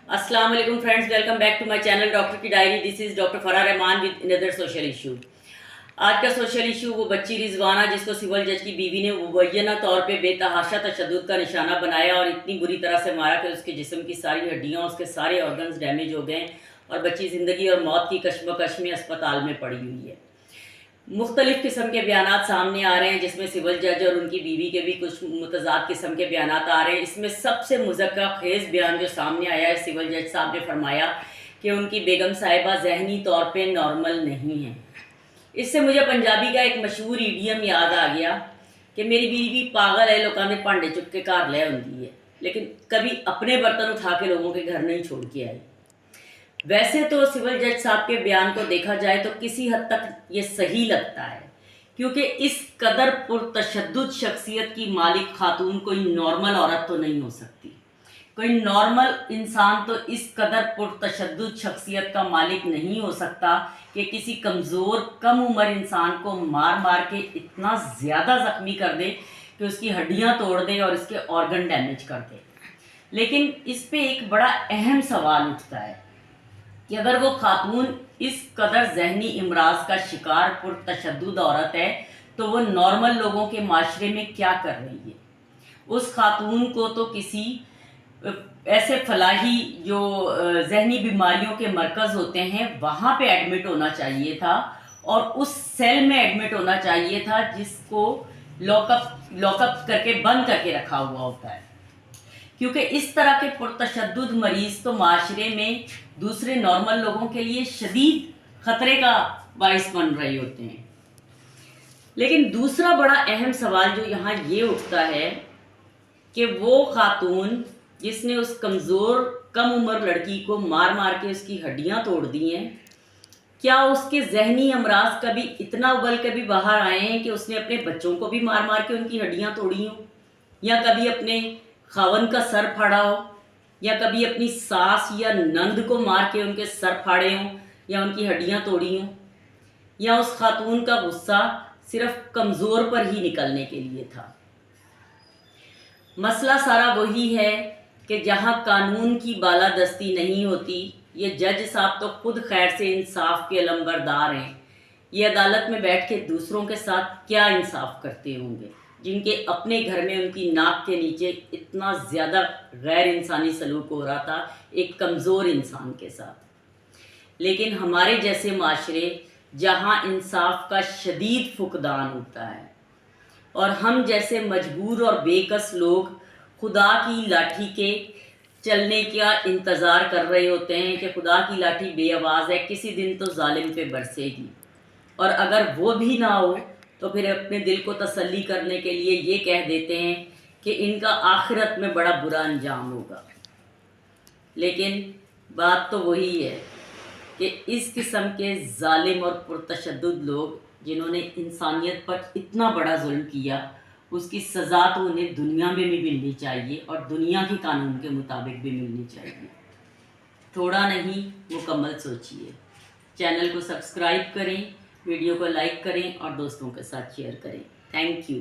अस्सलाम वालेकुम friends, welcome back to my channel doctor की diary. This is doctor Farah Rahman with another social issue. आज का सोशल इशू वो बच्ची रिजवाना जिसको सिविल जज की बीवी ने मुबैना तौर पे बेतहाशा तशद्दुद का निशाना बनाया और इतनी बुरी तरह से मारा कि उसके जिस्म की सारी हड्डियाँ, उसके सारे ऑर्गन्स डैमेज हो गए और बच्ची ज़िंदगी और मौत की कशमकश में अस्पताल में पड़ी हुई है। मुख्तलिफ़ किस्म के बयानात सामने आ रहे हैं, जिसमें सिविल जज और उनकी बीवी के भी कुछ मुतज़ाद किस्म के बयानात आ रहे हैं। इसमें सबसे मुज़क्का खेज़ बयान जो सामने आया है, सिविल जज साहब ने फरमाया कि उनकी बेगम साहिबा ज़हनी तौर पे नॉर्मल नहीं है। इससे मुझे पंजाबी का एक मशहूर ईडियम याद आ गया कि मेरी बीवी पागल है, लोगों ने भांडे चुक के घर ले आती है, लेकिन कभी अपने बर्तन उठा के लोगों के घर नहीं छोड़ के आई। वैसे तो सिविल जज साहब के बयान को देखा जाए तो किसी हद तक ये सही लगता है, क्योंकि इस कदर पुरतशद्दुद शख्सियत की मालिक खातून कोई नॉर्मल औरत तो नहीं हो सकती। कोई नॉर्मल इंसान तो इस कदर पुरतशद्दुद शख्सियत का मालिक नहीं हो सकता कि किसी कमज़ोर कम उम्र इंसान को मार मार के इतना ज़्यादा ज़ख्मी कर दे कि उसकी हड्डियां तोड़ दे और इसके ऑर्गन डैमेज कर दे। लेकिन इस पे एक बड़ा अहम सवाल उठता है कि अगर वो खातून इस कदर जहनी इमराज का शिकार पुरतशद्दुद औरत है तो वो नॉर्मल लोगों के माशरे में क्या कर रही है। उस खातून को तो किसी ऐसे फलाही जो जहनी बीमारियों के मरकज़ होते हैं वहाँ पे एडमिट होना चाहिए था और उस सेल में एडमिट होना चाहिए था जिसको लॉकअप करके बंद करके रखा हुआ होता है, क्योंकि इस तरह के पुरतशद्दुद मरीज़ तो माशरे में दूसरे नॉर्मल लोगों के लिए शदीद ख़तरे का बाइस बन रहे होते हैं। लेकिन दूसरा बड़ा अहम सवाल जो यहाँ ये उठता है कि वो खातून जिसने उस कमज़ोर कम उम्र लड़की को मार मार के उसकी हड्डियाँ तोड़ दी हैं, क्या उसके जहनी अमराज कभी इतना उबल के भी बाहर आए हैं कि उसने अपने बच्चों को भी मार मार के उनकी हड्डियाँ तोड़ी हों, या कभी अपने खावन का सर फाड़ा हो, या कभी अपनी सास या नंद को मार के उनके सर फाड़े हों या उनकी हड्डियां तोड़ी हों, या उस खातून का गुस्सा सिर्फ कमज़ोर पर ही निकलने के लिए था। मसला सारा वही है कि जहां कानून की बालादस्ती नहीं होती, ये जज साहब तो खुद खैर से इंसाफ के अलंबरदार हैं। ये अदालत में बैठ के दूसरों के साथ क्या इंसाफ करते होंगे, जिनके अपने घर में उनकी नाक के नीचे इतना ज़्यादा गैर इंसानी सलूक हो रहा था एक कमज़ोर इंसान के साथ। लेकिन हमारे जैसे माशरे जहाँ इंसाफ का शदीद फुकदान होता है और हम जैसे मजबूर और बेकस लोग खुदा की लाठी के चलने का इंतज़ार कर रहे होते हैं कि खुदा की लाठी बेआवाज़ है, किसी दिन तो जालिम पे बरसेगी, और अगर वो भी ना हो तो फिर अपने दिल को तसल्ली करने के लिए ये कह देते हैं कि इनका आखिरत में बड़ा बुरा अंजाम होगा। लेकिन बात तो वही है कि इस किस्म के जालिम और पुरतशद्दुद लोग जिन्होंने इंसानियत पर इतना बड़ा जुल्म किया, उसकी सज़ा तो उन्हें दुनिया में भी मिलनी चाहिए और दुनिया के कानून के मुताबिक भी मिलनी चाहिए। थोड़ा नहीं, मुकम्मल सोचिए। चैनल को सब्सक्राइब करें, वीडियो को लाइक करें और दोस्तों के साथ शेयर करें। Thank you.